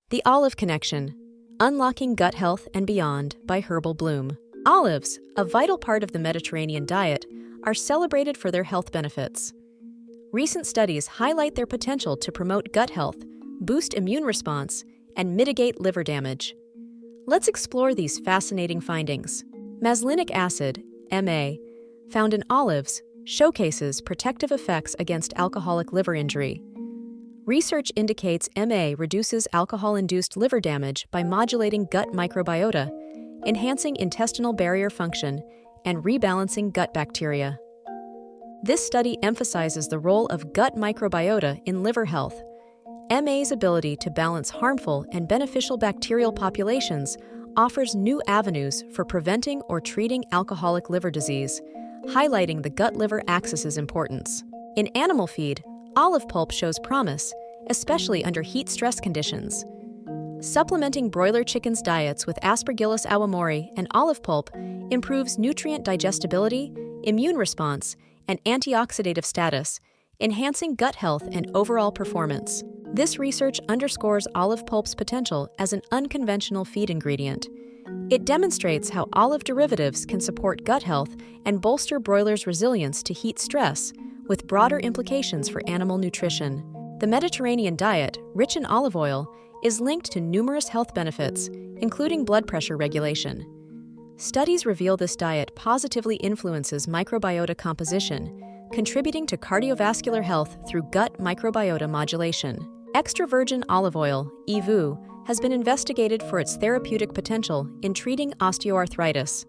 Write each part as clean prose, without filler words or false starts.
The Olive Connection: Unlocking Gut Health and Beyond by Herbal Bloom. Olives, a vital part of the Mediterranean diet, are celebrated for their health benefits. Recent studies highlight their potential to promote gut health, boost immune response, and mitigate liver damage. Let's explore these fascinating findings. Maslinic acid, MA, found in olives, showcases protective effects against alcoholic liver injury. Research indicates MA reduces alcohol-induced liver damage by modulating gut microbiota, enhancing intestinal barrier function, and rebalancing gut bacteria. This study emphasizes the role of gut microbiota in liver health. MA's ability to balance harmful and beneficial bacterial populations offers new avenues for preventing or treating alcoholic liver disease, highlighting the gut-liver axis's importance. In animal feed, olive pulp shows promise, especially under heat stress conditions. Supplementing broiler chickens' diets with Aspergillus awamori and olive pulp improves nutrient digestibility, immune response, and antioxidative status, enhancing gut health and overall performance. This research underscores olive pulp's potential as an unconventional feed ingredient. It demonstrates how olive derivatives can support gut health and bolster broilers' resilience to heat stress, with broader implications for animal nutrition. The Mediterranean diet, rich in olive oil, is linked to numerous health benefits, including blood pressure regulation. Studies reveal this diet positively influences microbiota composition, contributing to cardiovascular health through gut microbiota modulation. Extra virgin olive oil, EVOO, has been investigated for its therapeutic potential in treating osteoarthritis.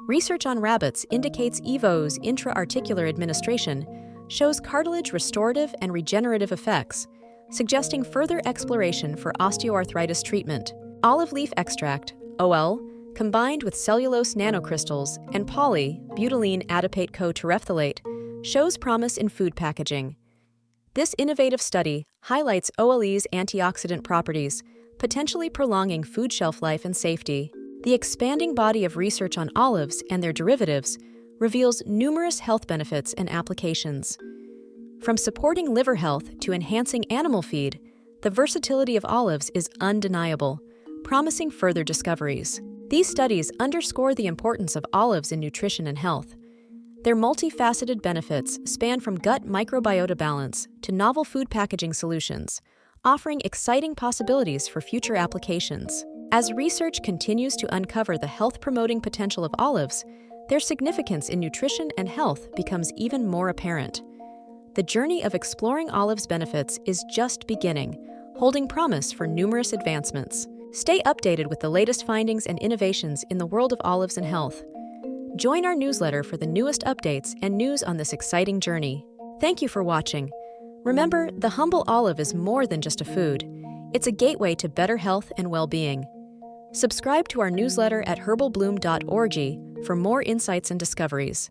Research on rabbits indicates EVOO's intra-articular administration shows cartilage restorative and regenerative effects, suggesting further exploration for osteoarthritis treatment. Olive leaf extract, OL, combined with cellulose nanocrystals and poly-butylene adipate co-terephthalate, shows promise in food packaging. This innovative study highlights OLE's antioxidant properties, potentially prolonging food shelf life and safety. The expanding body of research on olives and their derivatives reveals numerous health benefits and applications. From supporting liver health to enhancing animal feed, the versatility of olives is undeniable, promising further discoveries. These studies underscore the importance of olives in nutrition and health. Their multifaceted benefits span from gut microbiota balance to novel food packaging solutions, offering exciting possibilities for future applications. As research continues to uncover the health-promoting potential of olives, their significance in nutrition and health becomes even more apparent. The journey of exploring olives' benefits is just beginning, holding promise for numerous advancements. Stay updated with the latest findings and innovations in the world of olives and health. Join our newsletter for the newest updates and news on this exciting journey. Thank you for watching. Remember, the humble olive is more than just a food. It's a gateway to better health and well-being. Subscribe to our newsletter at herbalbloom.org for more insights and discoveries.